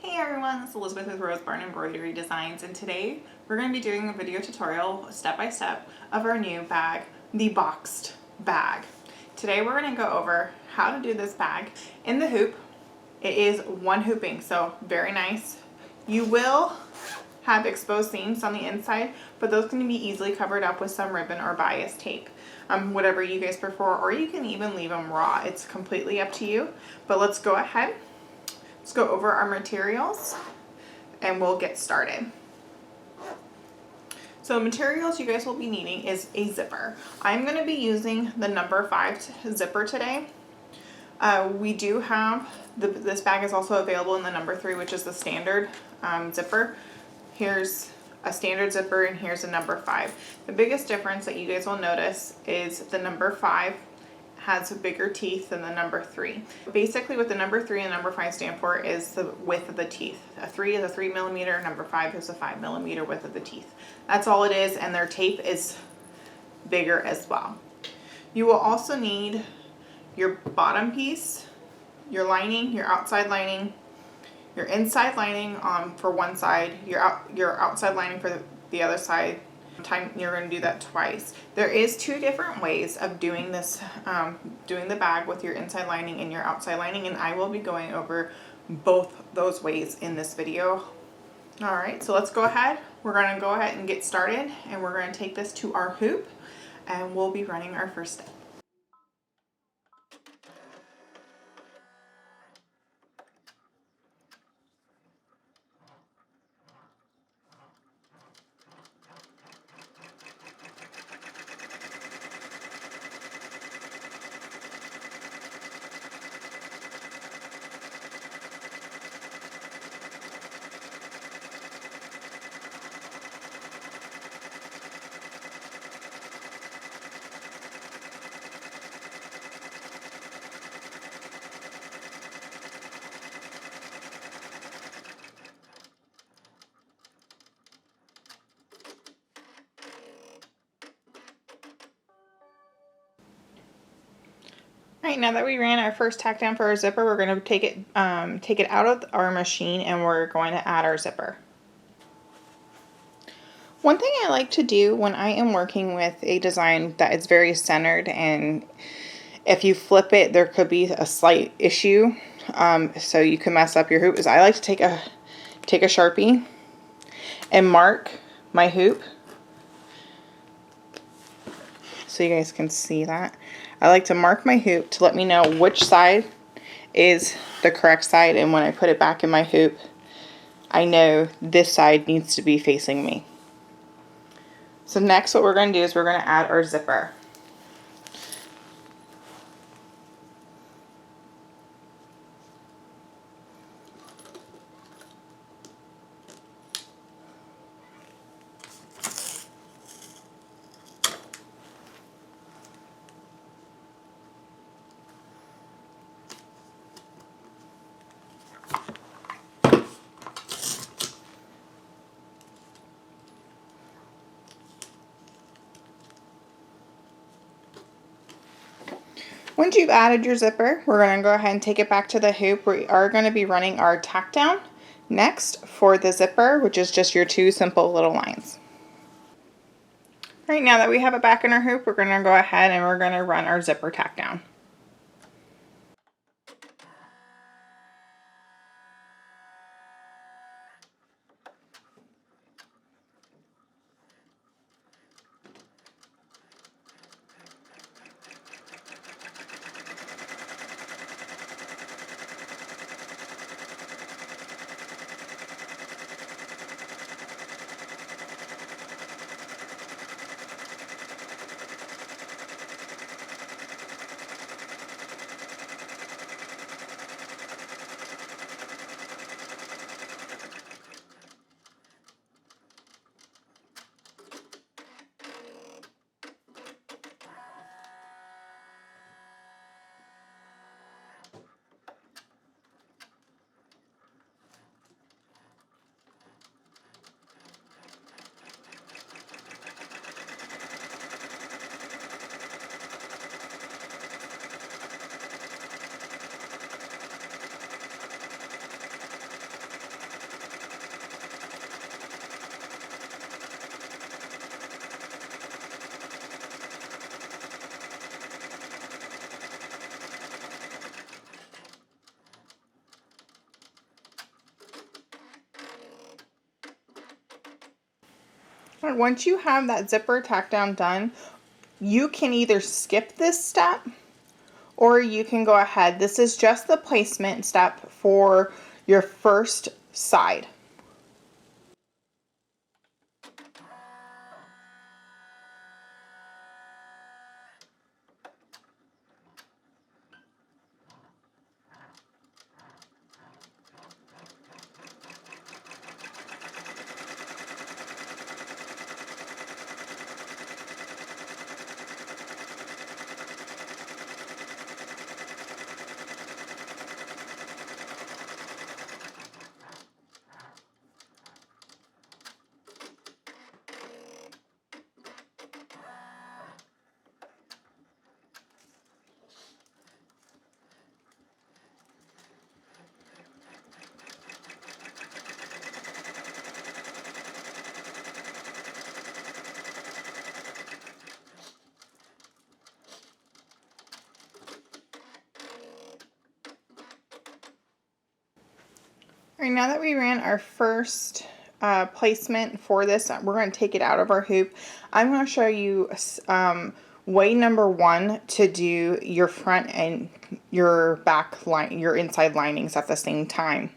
Hey everyone, this is Elizabeth with Rosebarn Embroidery Designs, and today we're going to be doing a video tutorial step by step of our new bag, the boxed bag. Today we're going to go over how to do this bag. In the hoop, it is one hooping, so very nice. You will have exposed seams on the inside, but those can be easily covered up with some ribbon or bias tape. Whatever you guys prefer, or you can even leave them raw. It's completely up to you, but let's go ahead. Let's go over our materials and we'll get started. So materials you guys will be needing is a zipper. I'm going to be using the number 5 zipper today. We do have, this bag is also available in the number 3, which is the standard zipper. Here's a standard zipper and here's a number 5. The biggest difference that you guys will notice is the number 5 has bigger teeth than the number 3. Basically what the number 3 and number 5 stand for is the width of the teeth. A 3 is a 3 millimeter, number 5 is a 5 millimeter width of the teeth. That's all it is, and their tape is bigger as well. You will also need your bottom piece, your lining, your outside lining, your inside lining for one side, your outside lining for the other side. You're going to do that twice. There is 2 different ways of doing this, doing the bag with your inside lining and your outside lining, and I will be going over both those ways in this video. All right, so let's go ahead. We're going to go ahead and get started, and we're going to take this to our hoop, and we'll be running our first step. All right, now that we ran our first tack down for our zipper, we're going to take it out of our machine and we're going to add our zipper. One thing I like to do when I am working with a design that is very centered, and if you flip it, there could be a slight issue, so you can mess up your hoop, is I like to take a Sharpie and mark my hoop so you guys can see that. I like to mark my hoop to let me know which side is the correct side, and when I put it back in my hoop, I know this side needs to be facing me. So next what we're going to do is we're going to add our zipper. Once you've added your zipper, we're going to go ahead and take it back to the hoop. We are going to be running our tack down next for the zipper, which is just your 2 simple little lines. All right, now that we have it back in our hoop, we're going to go ahead and we're going to run our zipper tack down. Once you have that zipper tack down done, you can either skip this step or you can go ahead. This is just the placement step for your first side. All right, now that we ran our first placement for this, we're going to take it out of our hoop. I'm going to show you way number 1 to do your front and your back line, your inside linings at the same time.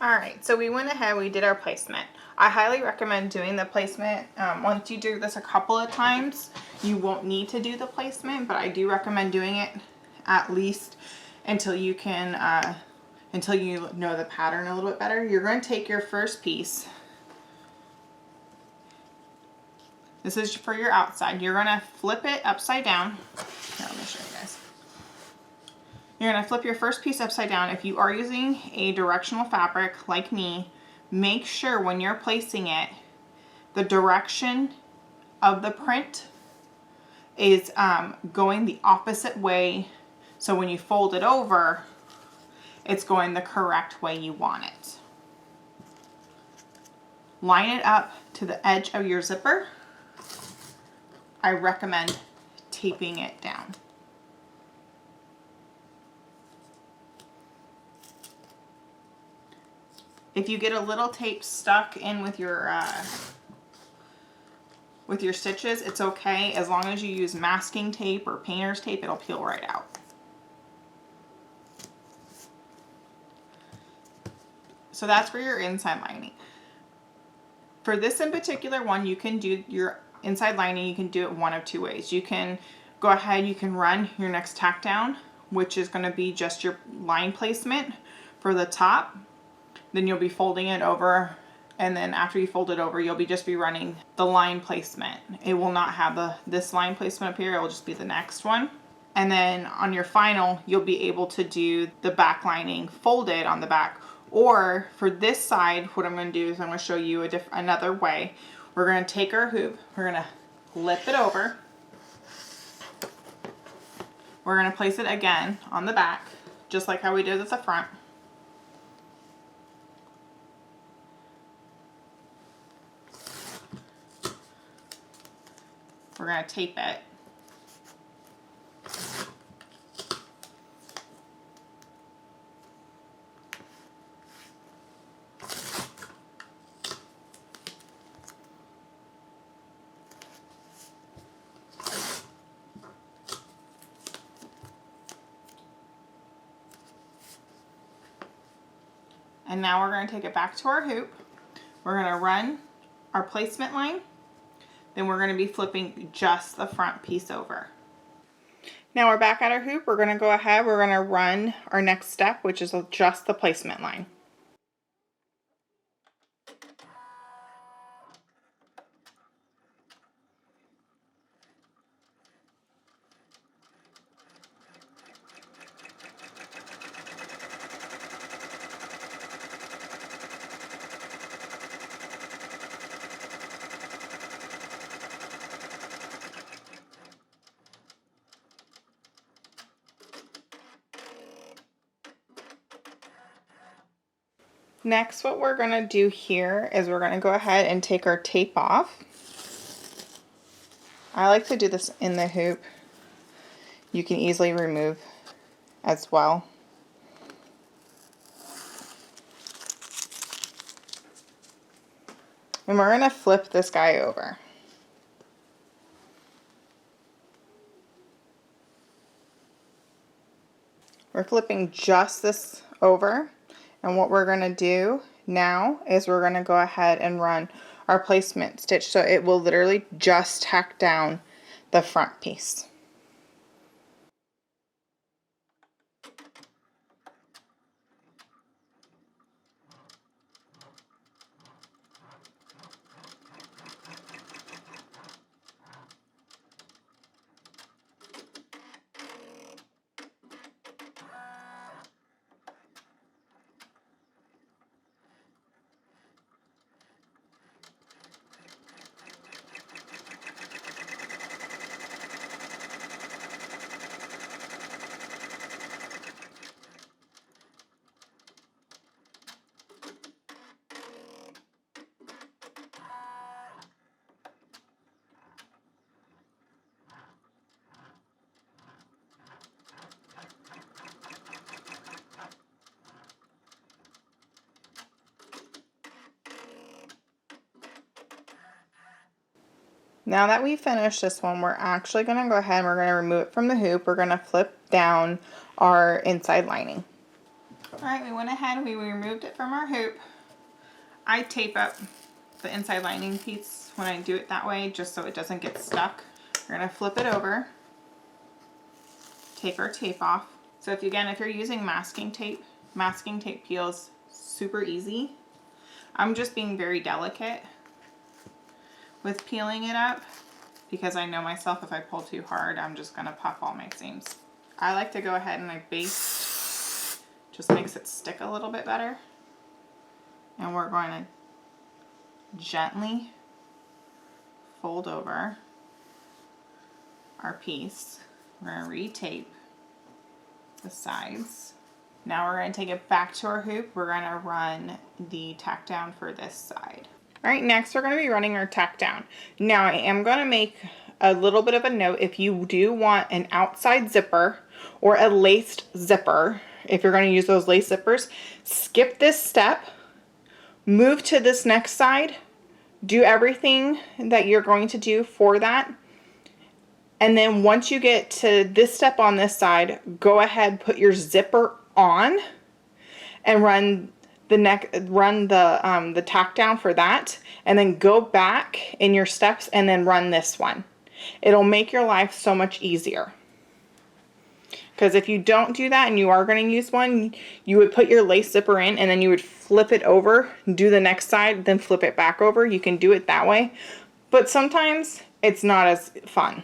All right, so we went ahead, we did our placement. I highly recommend doing the placement. Once you do this a couple of times, you won't need to do the placement, but I do recommend doing it at least until you can, until you know the pattern a little bit better. You're going to take your first piece. This is for your outside. You're going to flip it upside down. Here, let me show you guys. You're going to flip your first piece upside down. If you are using a directional fabric like me, make sure when you're placing it, the direction of the print is going the opposite way. So when you fold it over, it's going the correct way you want it. Line it up to the edge of your zipper. I recommend taping it down. If you get a little tape stuck in with your stitches, it's okay. As long as you use masking tape or painter's tape, it'll peel right out. So that's for your inside lining. For this in particular one, you can do your inside lining, you can do it one of two ways. You can go ahead, you can run your next tack down, which is going to be just your line placement for the top. Then you'll be folding it over, and then after you fold it over, you'll just be running the line placement. It will not have this line placement up here, it will just be the next one. And then on your final, you'll be able to do the back lining folded on the back. Or for this side, what I'm going to do is I'm going to show you another way. We're going to take our hoop, we're going to flip it over. We're going to place it again on the back, just like how we did at the front. We're going to tape it. And now we're going to take it back to our hoop. We're going to run our placement line. Then we're going to be flipping just the front piece over. Now we're back at our hoop. We're going to go ahead. We're going to run our next step, which is just the placement line. Next, what we're going to do here is we're going to go ahead and take our tape off. I like to do this in the hoop. You can easily remove as well. And we're gonna flip this guy over. We're flipping just this over, and what we're gonna do now is we're gonna go ahead and run our placement stitch, so it will literally just tack down the front piece. Now that we've finished this one, we're actually going to go ahead and we're going to remove it from the hoop. We're going to flip down our inside lining. Alright, we went ahead and we removed it from our hoop. I tape up the inside lining piece when I do it that way, just so it doesn't get stuck. We're going to flip it over, take our tape off. So if you're using masking tape peels super easy. I'm just being very delicate with peeling it up because I know myself, if I pull too hard, I'm just gonna pop all my seams. I like to go ahead and I baste, just makes it stick a little bit better. And we're going to gently fold over our piece. We're gonna re-tape the sides. Now we're going to take it back to our hoop. We're going to run the tack down for this side. All right, next we're going to be running our tack down. Now I am going to make a little bit of a note. If you do want an outside zipper or a laced zipper, if you're going to use those lace zippers, skip this step, move to this next side, do everything that you're going to do for that. And then once you get to this step on this side, go ahead, put your zipper on and run the tack down for that, and then go back in your steps and then run this one. It'll make your life so much easier. Because if you don't do that and you are going to use one, you would put your lace zipper in and then you would flip it over, do the next side, then flip it back over. You can do it that way. But sometimes it's not as fun.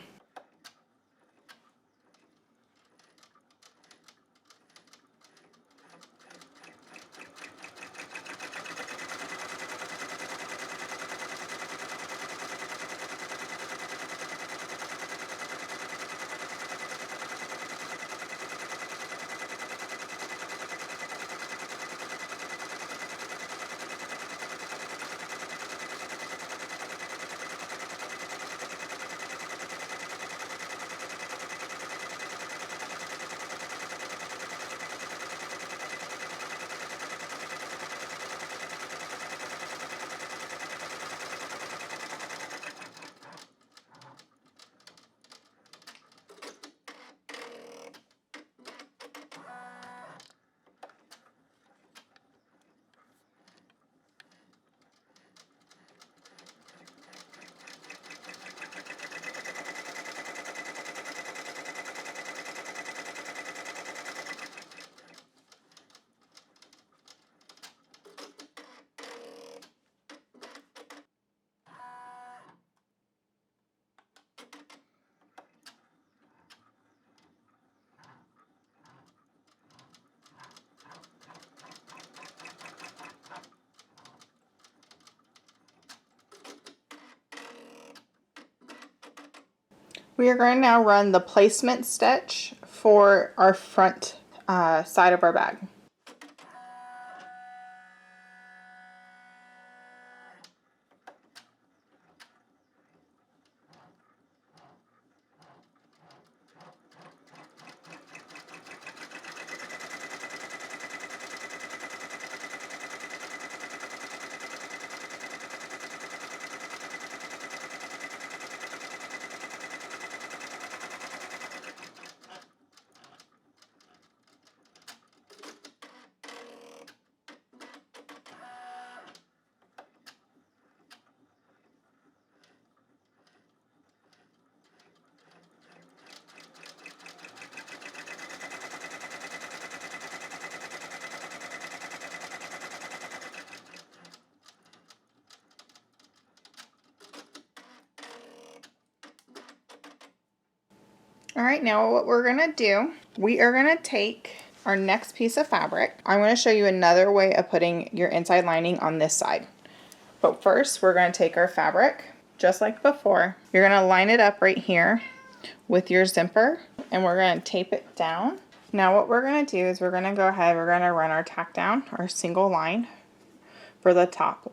We are going to now run the placement stitch for our front side of our bag. All right, now what we're gonna do, we are gonna take our next piece of fabric. I'm gonna show you another way of putting your inside lining on this side. But first, we're gonna take our fabric, just like before. You're gonna line it up right here with your zipper, and we're gonna tape it down. Now what we're gonna do is we're gonna go ahead, we're gonna run our tack down, our single line for the top.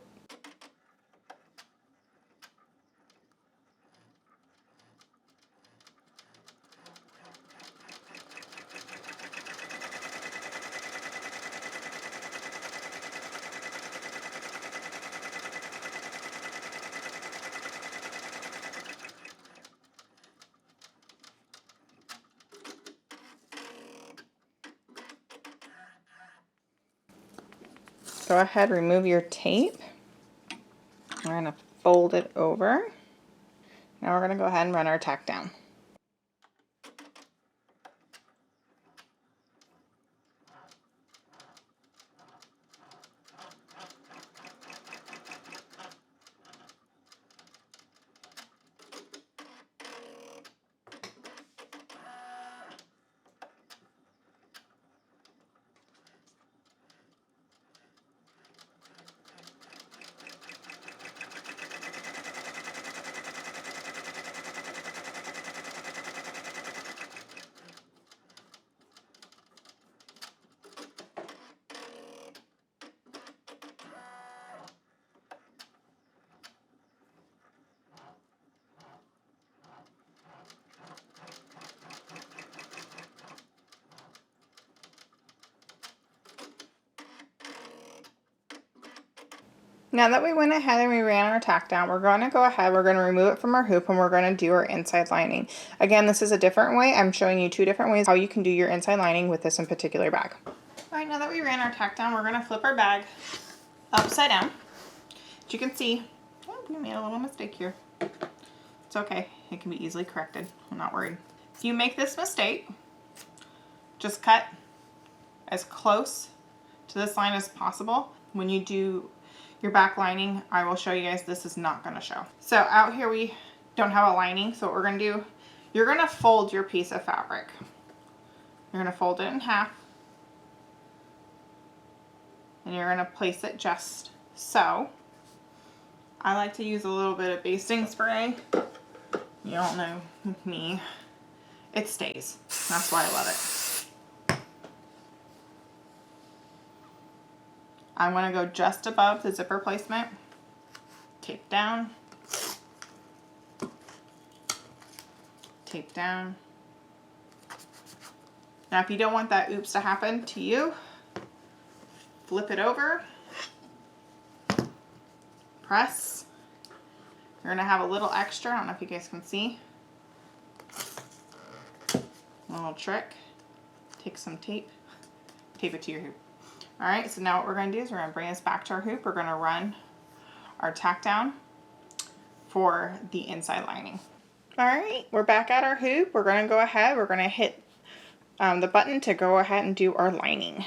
Go ahead, remove your tape. We're gonna fold it over. Now we're gonna go ahead and run our tack down. Now that we went ahead and we ran our tack down, we're going to go ahead, we're going to remove it from our hoop, and we're going to do our inside lining. Again, this is a different way. I'm showing you two different ways how you can do your inside lining with this in particular bag. All right, now that we ran our tack down, we're going to flip our bag upside down. As you can see, oh, we made a little mistake here. It's okay, it can be easily corrected. I'm not worried. If you make this mistake, just cut as close to this line as possible. When you do your back lining, I will show you guys, this is not going to show. So out here we don't have a lining, so what we're going to do, you're going to fold your piece of fabric. You're going to fold it in half, and you're going to place it just so. I like to use a little bit of basting spray. You all know me. It stays. That's why I love it. I'm going to go just above the zipper placement, tape down, tape down. Now if you don't want that oops to happen to you, flip it over, press. You're going to have a little extra, I don't know if you guys can see. A little trick, take some tape, tape it to your hoop. Alright, so now what we're going to do is we're going to bring this back to our hoop. We're going to run our tack down for the inside lining. Alright, we're back at our hoop. We're going to go ahead, we're going to hit the button to go ahead and do our lining.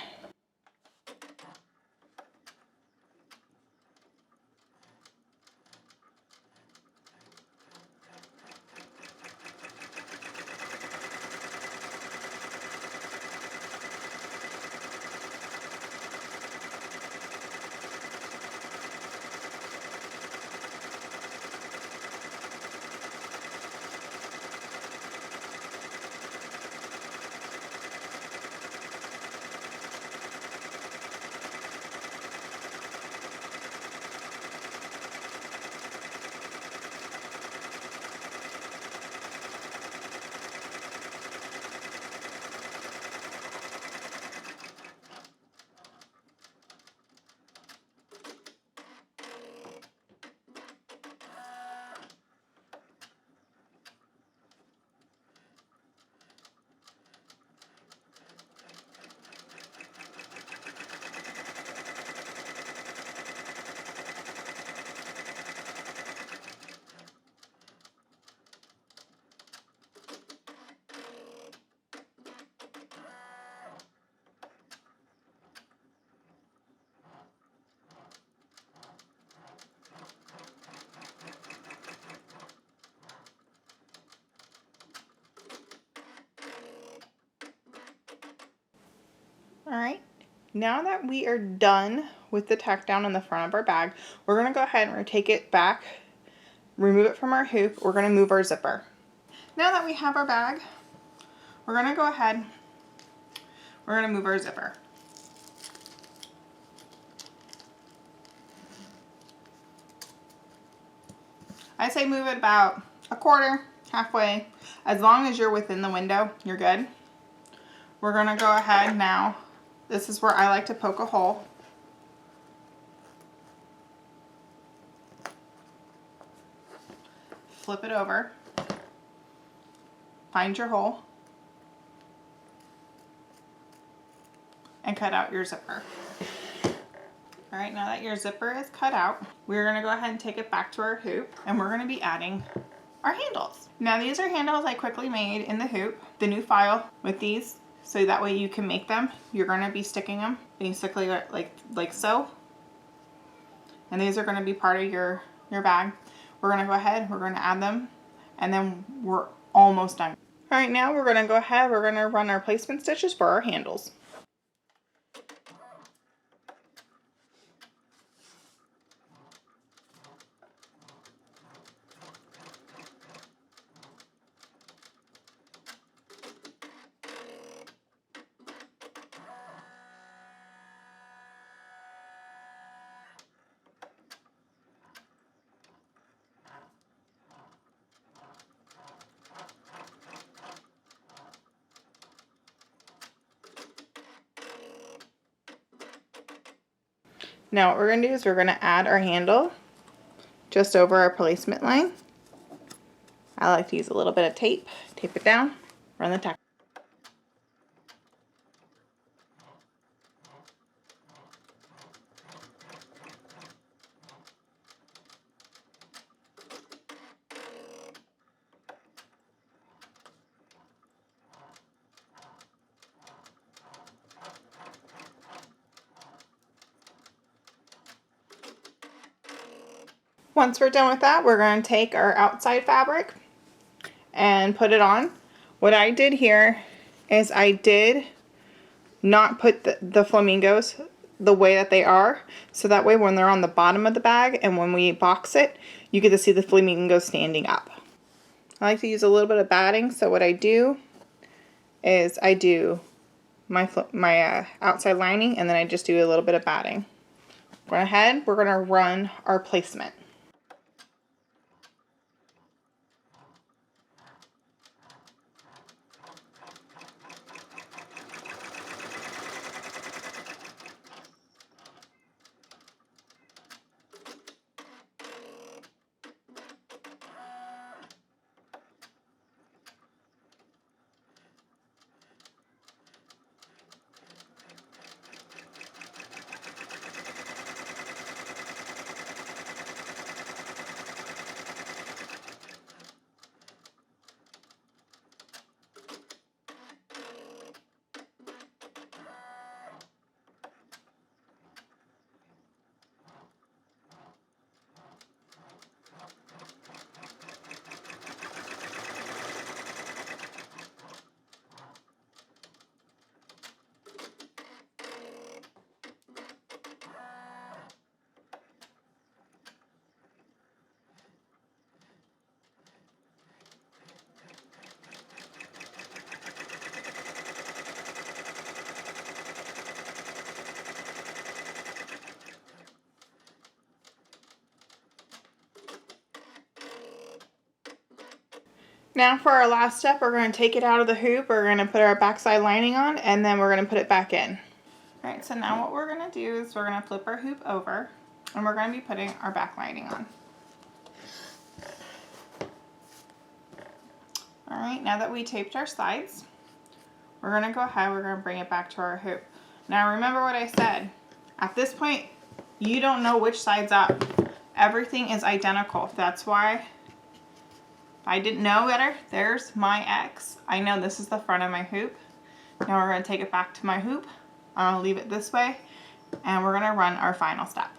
Alright, now that we are done with the tack down in the front of our bag, we're going to go ahead and take it back, remove it from our hoop. We're going to move our zipper. Now that we have our bag, we're going to go ahead, we're going to move our zipper. I say move it about a quarter, halfway. As long as you're within the window, you're good. We're going to go ahead now. This is where I like to poke a hole. Flip it over. Find your hole. And cut out your zipper. Alright, now that your zipper is cut out, we're going to go ahead and take it back to our hoop, and we're going to be adding our handles. Now these are handles I quickly made in the hoop, the new file with these, so that way you can make them. You're going to be sticking them basically like so. And these are going to be part of your bag. We're going to go ahead, we're going to add them, and then we're almost done. Alright, now we're going to go ahead, we're going to run our placement stitches for our handles. Now what we're going to do is we're going to add our handle just over our placement line. I like to use a little bit of tape it down, run the tack. Once we're done with that, we're going to take our outside fabric and put it on. What I did here is I did not put the flamingos the way that they are, so that way when they're on the bottom of the bag and when we box it, you get to see the flamingos standing up. I like to use a little bit of batting, so what I do is I do my outside lining, and then I just do a little bit of batting. Going ahead, we're going to run our placement. Now for our last step, we're going to take it out of the hoop, we're going to put our backside lining on, and then we're going to put it back in. Alright, so now what we're going to do is we're going to flip our hoop over, and we're going to be putting our back lining on. Alright, now that we taped our sides, we're going to go ahead, we're going to bring it back to our hoop. Now remember what I said, at this point, you don't know which side's up. Everything is identical. That's why I didn't know better. There's my X. I know this is the front of my hoop. Now we're going to take it back to my hoop. I'll leave it this way, and we're going to run our final step.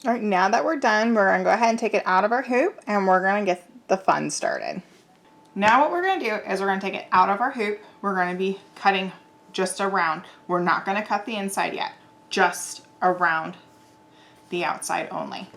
All right, now that we're done, we're gonna go ahead and take it out of our hoop and we're gonna get the fun started. Now what we're gonna do is we're gonna take it out of our hoop. We're gonna be cutting just around. We're not gonna cut the inside yet, just around the outside only.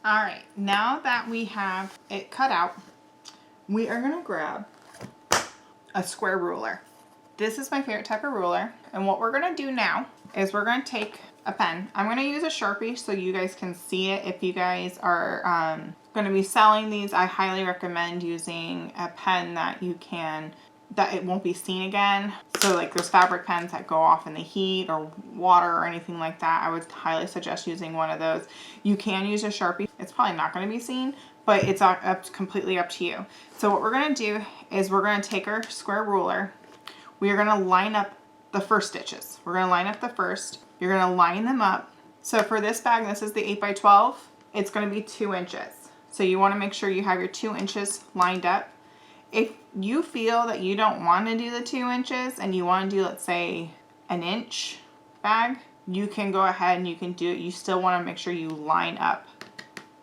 All right, now that we have it cut out, we are gonna grab a square ruler. This is my favorite type of ruler, and what we're gonna do now is we're gonna take a pen. I'm gonna use a Sharpie so you guys can see it. If you guys are gonna be selling these, I highly recommend using a pen that it won't be seen again. So like those fabric pens that go off in the heat or water or anything like that, I would highly suggest using one of those. You can use a Sharpie. It's probably not going to be seen, but it's completely up to you. So what we're going to do is we're going to take our square ruler. We are going to line up the first stitches. We're going to line up the first. You're going to line them up. So for this bag, this is the 8x12. It's going to be 2 inches. So you want to make sure you have your 2 inches lined up. If you feel that you don't want to do the 2 inches and you want to do, let's say, an inch bag, you can go ahead and you can do it. You still want to make sure you line up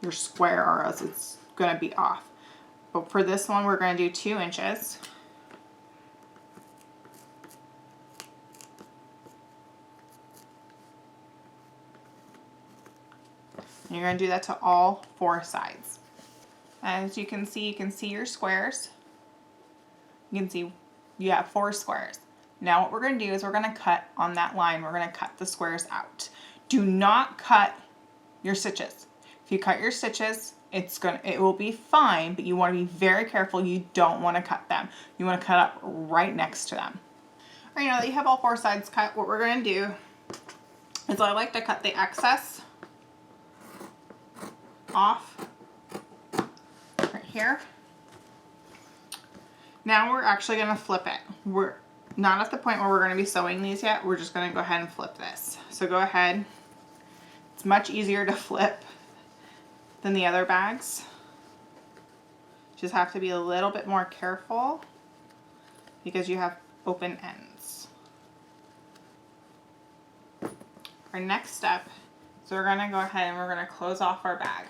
your square or else it's going to be off. But for this one, we're going to do 2 inches. And you're going to do that to all 4 sides. As you can see your squares. You can see you have 4 squares. Now what we're going to do is we're going to cut on that line. We're going to cut the squares out. Do not cut your stitches. If you cut your stitches, it will be fine, but you want to be very careful. You don't want to cut them. You want to cut up right next to them. All right, now that you have all 4 sides cut, what we're going to do is I like to cut the excess off right here. Now we're actually going to flip it. We're not at the point where we're going to be sewing these yet. We're just going to go ahead and flip this. So go ahead. It's much easier to flip than the other bags. Just have to be a little bit more careful because you have open ends. Our next step is we're going to go ahead and we're going to close off our bag.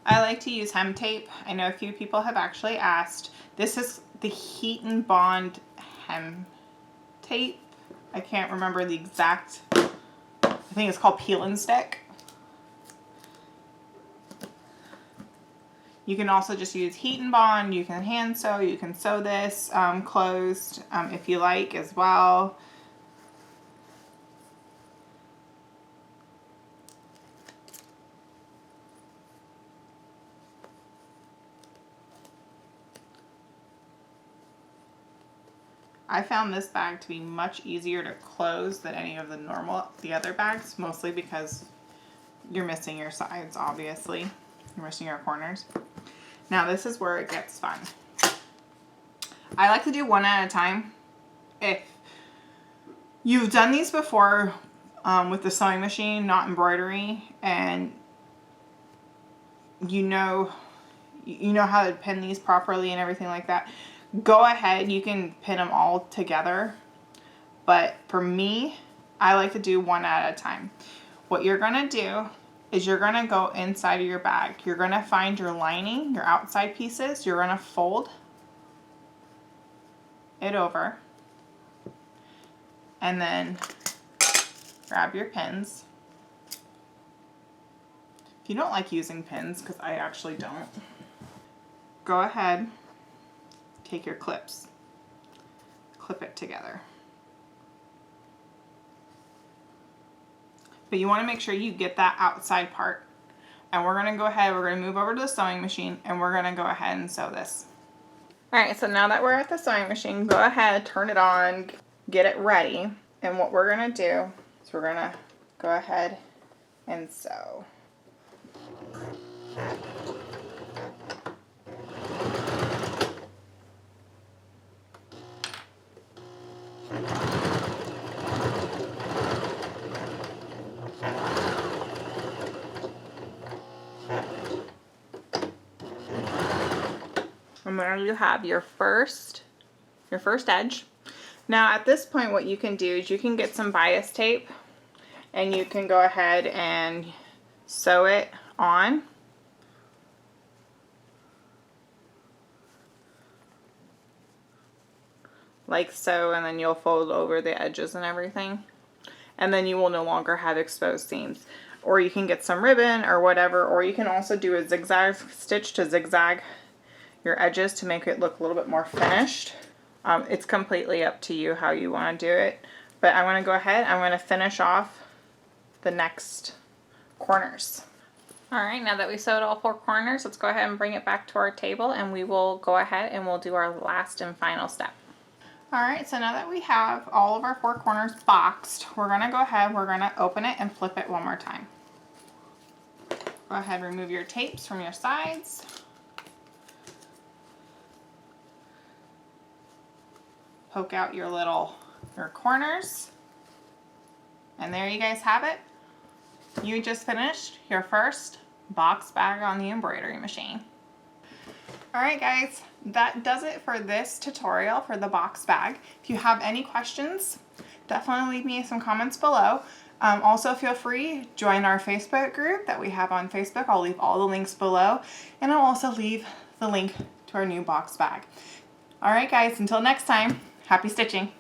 I like to use hem tape. I know a few people have actually asked. This is the Heat and Bond hem tape. I can't remember the exact, I think it's called Peel and Stick. You can also just use Heat and Bond. You can hand sew. You can sew this closed if you like as well. I found this bag to be much easier to close than any of the other bags, mostly because you're missing your sides, obviously. You're missing your corners. Now this is where it gets fun. I like to do one at a time. If you've done these before with the sewing machine, not embroidery, and you know how to pin these properly and everything like that, go ahead, you can pin them all together. But for me, I like to do one at a time. What you're gonna do is you're gonna go inside of your bag. You're gonna find your lining, your outside pieces. You're gonna fold it over and then grab your pins. If you don't like using pins, because I actually don't, go ahead, take your clips, clip it together. But you want to make sure you get that outside part. And we're going to go ahead, we're going to move over to the sewing machine, and we're going to go ahead and sew this. Alright, so now that we're at the sewing machine, go ahead, turn it on, get it ready. And what we're going to do is we're going to go ahead and sew. And there you have your first edge. Now at this point what you can do is you can get some bias tape and you can go ahead and sew it on. Like so, and then you'll fold over the edges and everything. And then you will no longer have exposed seams. Or you can get some ribbon or whatever, or you can also do a zigzag stitch to zigzag your edges to make it look a little bit more finished. It's completely up to you how you want to do it. But I'm going to go ahead, I'm going to finish off the next corners. Alright, now that we sewed all 4 corners, let's go ahead and bring it back to our table and we will go ahead and we'll do our last and final step. Alright, so now that we have all of our 4 corners boxed, we're going to go ahead, we're going to open it and flip it one more time. Go ahead, remove your tapes from your sides. Poke out your corners. And there you guys have it. You just finished your first box bag on the embroidery machine. Alright guys, that does it for this tutorial for the box bag. If you have any questions, definitely leave me some comments below. Also feel free, join our Facebook group that we have on Facebook. I'll leave all the links below, and I'll also leave the link to our new box bag. Alright guys, until next time, happy stitching!